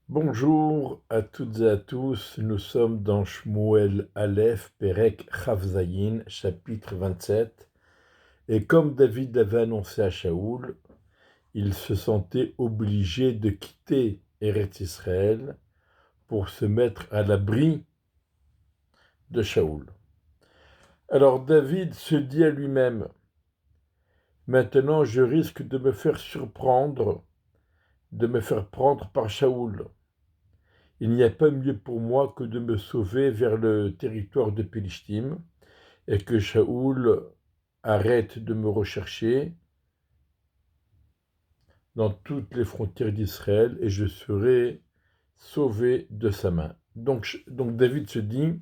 Bonjour à toutes et à tous, nous sommes dans Shmuel Aleph, Perek Chavzayin, chapitre 27. Et comme David avait annoncé à Shaoul, il se sentait obligé de quitter Eretz Israël pour se mettre à l'abri de Shaoul. Alors David se dit à lui-même, maintenant je risque de me faire surprendre, de me faire prendre par Shaoul. Il n'y a pas mieux pour moi que de me sauver vers le territoire de Pélishtim et que Shaoul arrête de me rechercher dans toutes les frontières d'Israël et je serai sauvé de sa main. Donc David se dit,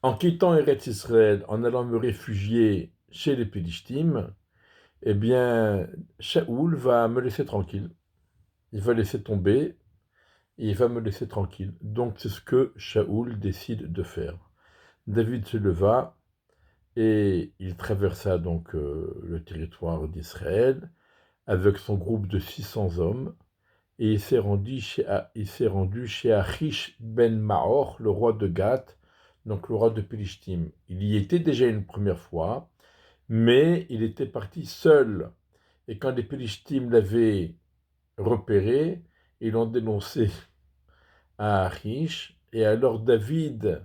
en quittant Eretz Israël, en allant me réfugier chez les Pélishtim, eh bien, Shaoul va me laisser tranquille. Il va laisser tomber et il va me laisser tranquille. Donc c'est ce que Shaoul décide de faire. David se leva et il traversa donc le territoire d'Israël avec son groupe de 600 hommes et il s'est rendu chez Achish ben Maor, le roi de Gath, donc le roi de Pélishtim. Il y était déjà une première fois, mais il était parti seul. Et quand les Pélishtim l'avaient repéré, ils l'ont dénoncé à Achish. Et alors David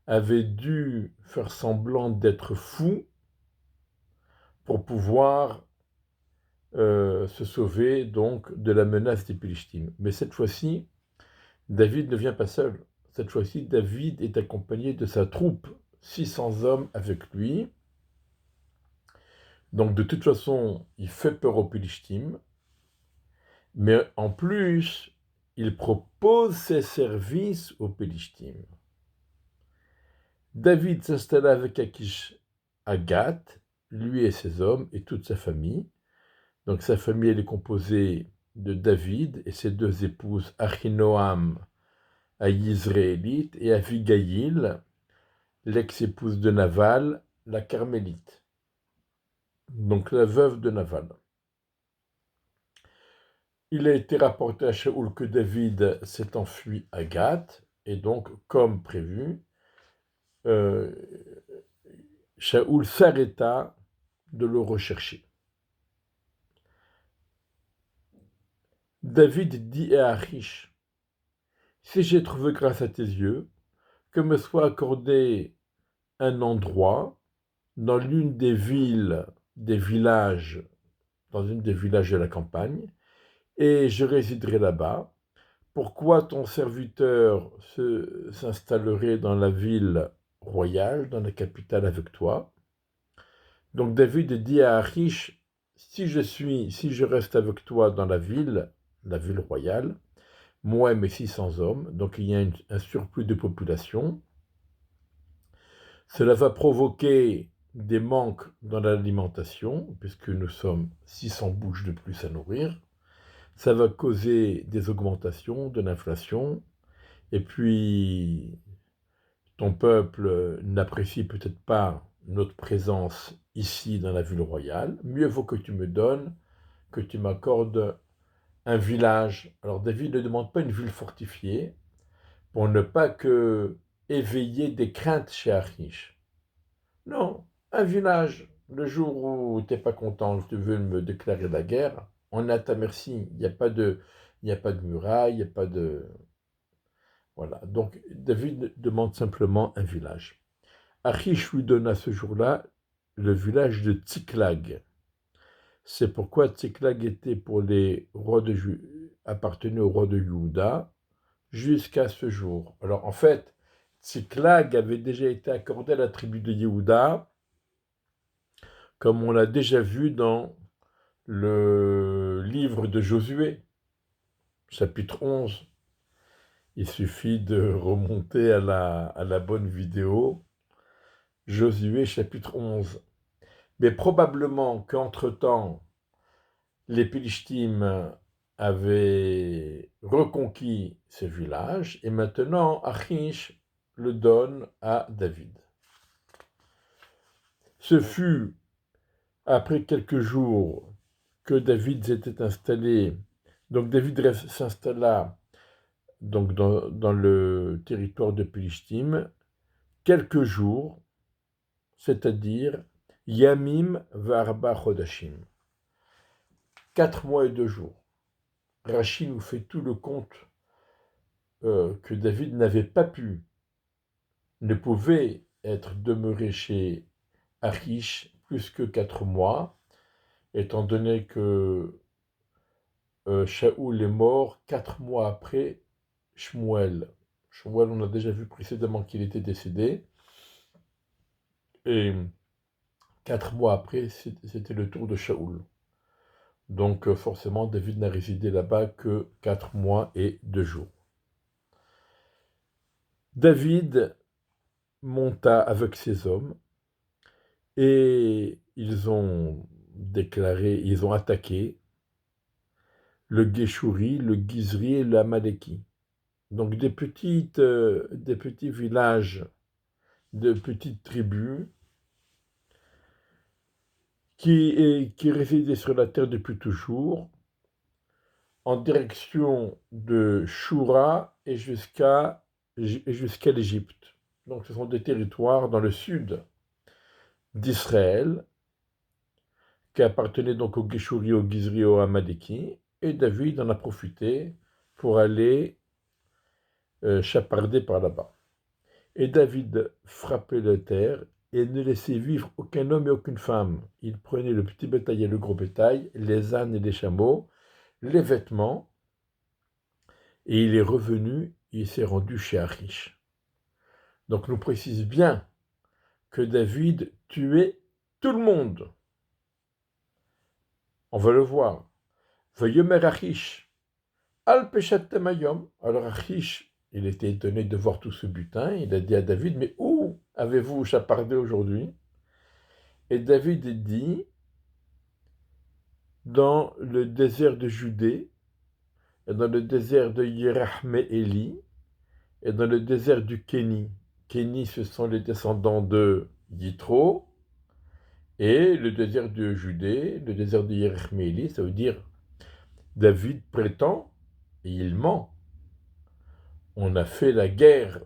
avait dû faire semblant d'être fou pour pouvoir se sauver donc de la menace des Philistins. Mais cette fois-ci, David ne vient pas seul. Cette fois-ci, David est accompagné de sa troupe, 600 hommes avec lui. Donc de toute façon, il fait peur aux Philistins, mais en plus, il propose ses services aux Philistins. David s'installa avec Akish à Gath, lui et ses hommes et toute sa famille. Donc sa famille, elle est composée de David et ses deux épouses, Achinoam, à Yisraélite, et Avigaïl, l'ex-épouse de Naval, la Carmélite, donc la veuve de Naval. Il a été rapporté à Shaoul que David s'est enfui à Gath, et donc, comme prévu, euh, Shaoul s'arrêta de le rechercher. David dit à Achish, si j'ai trouvé grâce à tes yeux, que me soit accordé un endroit dans l'une des villes, des villages, dans une des villages de la campagne, et je résiderai là-bas. Pourquoi ton serviteur s'installerait dans la ville royale, dans la capitale avec toi? Donc David dit à Achish, si je reste avec toi dans la ville royale, moi et mes 600 hommes, donc il y a un surplus de population, cela va provoquer des manques dans l'alimentation, puisque nous sommes 600 bouches de plus à nourrir. Ça va causer des augmentations de l'inflation. Et puis, ton peuple n'apprécie peut-être pas notre présence ici dans la ville royale. Mieux vaut que tu me donnes, que tu m'accordes un village. Alors David ne demande pas une ville fortifiée pour ne pas que éveiller des craintes chez Achish. Non, un village. Le jour où tu n'es pas content, tu veux me déclarer la guerre, on est à ta merci. Il n'y a pas de muraille, il n'y a pas de... Voilà. Donc, David demande simplement un village. Achish lui donna ce jour-là le village de Tsiklag. C'est pourquoi Tsiklag était pour les rois appartenait au roi de Juda jusqu'à ce jour. Alors, en fait, Tsiklag avait déjà été accordé à la tribu de Yehuda, comme on l'a déjà vu dans le livre de Josué, chapitre 11. Il suffit de remonter à la bonne vidéo, Josué, chapitre 11. Mais probablement qu'entre-temps, les Philistines avaient reconquis ce village et maintenant Achish le donne à David. Ce fut après quelques jours que David s'était installé Donc David s'installa donc dans le territoire de Pélishtim quelques jours, c'est-à-dire Yamim Varba Chodashim, 4 mois et 2 jours. Rachi nous fait tout le compte que David ne pouvait être demeuré chez Achish plus que 4 mois, étant donné que Shaoul est mort 4 mois après Shmuel. Shmuel, on a déjà vu précédemment qu'il était décédé, et 4 mois après, c'était le tour de Shaoul. Donc forcément, David n'a résidé là-bas que 4 mois et 2 jours. David monta avec ses hommes et ils ont attaqué le Géchouri, le Gizri et l'Amaleki. Donc des petits villages, de petites tribus qui résidaient sur la terre depuis toujours, en direction de Shura et jusqu'à l'Égypte. Donc ce sont des territoires dans le sud d'Israël qui appartenaient donc au Géchouri, au Gizri, au Amaleki, et David en a profité pour aller chaparder par là-bas. Et David frappait la terre et ne laissait vivre aucun homme et aucune femme. Il prenait le petit bétail et le gros bétail, les ânes et les chameaux, les vêtements, et il est revenu, il s'est rendu chez Achish. Donc nous précise bien que David tuait tout le monde. On va le voir. Vayomer Achish, al peshat temayom. Alors Achish, il était étonné de voir tout ce butin. Il a dit à David, mais où avez-vous chapardé aujourd'hui? Et David dit, dans le désert de Judée, et dans le désert de Yerahmeéli, et dans le désert du Kéni. Kéni, ce sont les descendants de Yitro, et le désert de Judée, le désert de Yerahmeéli, ça veut dire David prétend, et il ment. On a fait la guerre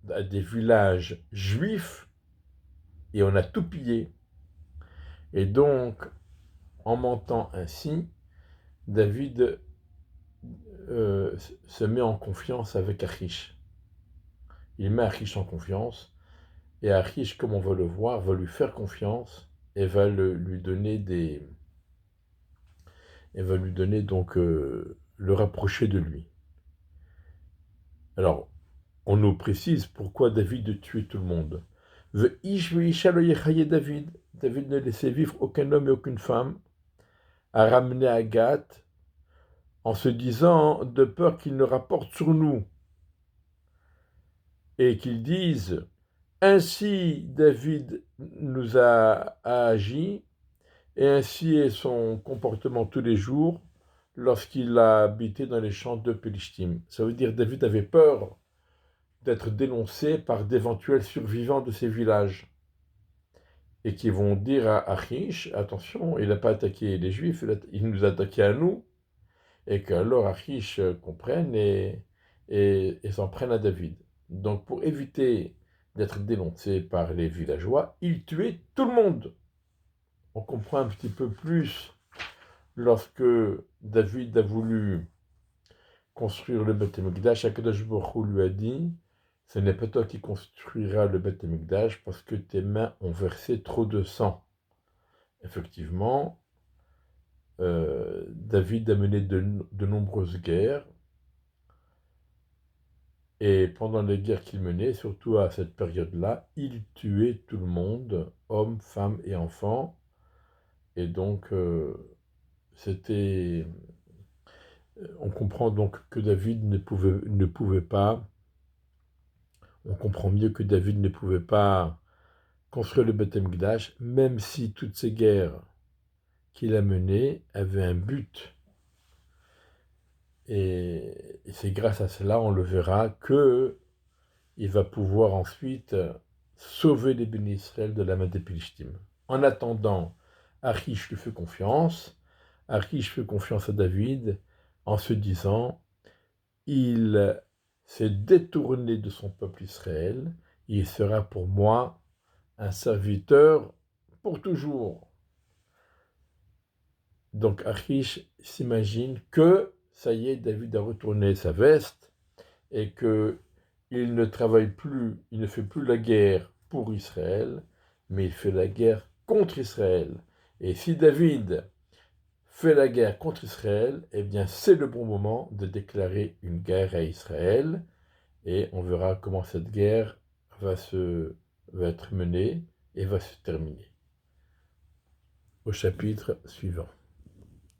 à des villages juifs, et on a tout pillé. Et donc, en mentant ainsi, David se met en confiance avec Achish. Il met Achish en confiance, et Achish, comme on va le voir, va lui faire confiance et va lui donner donc le rapprocher de lui. Alors, on nous précise pourquoi David tuait tout le monde. David ne laissait vivre aucun homme et aucune femme, a ramené Agat en se disant de peur qu'il ne rapporte sur nous et qu'il dise ainsi David nous a agi, et ainsi est son comportement tous les jours lorsqu'il a habité dans les champs de Pélishtim. Ça veut dire que David avait peur d'être dénoncé par d'éventuels survivants de ces villages et qui vont dire à Achish, attention, il n'a pas attaqué les Juifs, il nous a attaqué à nous, et qu'alors Achish comprenne et s'en prenne à David. Donc pour éviter d'être dénoncé par les villageois, il tuait tout le monde. On comprend un petit peu plus lorsque David a voulu construire le Beth Amikdash, Akadosh Baruch Hu lui a dit, ce n'est pas toi qui construiras le Beth Amikdash parce que tes mains ont versé trop de sang. Effectivement, David a mené de nombreuses guerres, et pendant les guerres qu'il menait, surtout à cette période-là, il tuait tout le monde, hommes, femmes et enfants, et donc on comprend donc que David ne pouvait pas, on comprend mieux que David ne pouvait pas construire le Beth Amikdash, même si toutes ces guerres qu'il a menées avaient un but. Et c'est grâce à cela, on le verra, qu'il va pouvoir ensuite sauver les bénis Israël de la main des Pélishtim. En attendant, Achish lui fait confiance, Achish fait confiance à David, en se disant, il s'est détourné de son peuple Israël, il sera pour moi un serviteur pour toujours. Donc Achish s'imagine que, ça y est, David a retourné sa veste et que il ne travaille plus, il ne fait plus la guerre pour Israël, mais il fait la guerre contre Israël. Et si David fait la guerre contre Israël, eh bien c'est le bon moment de déclarer une guerre à Israël, et on verra comment cette guerre va être menée et va se terminer. Au chapitre suivant.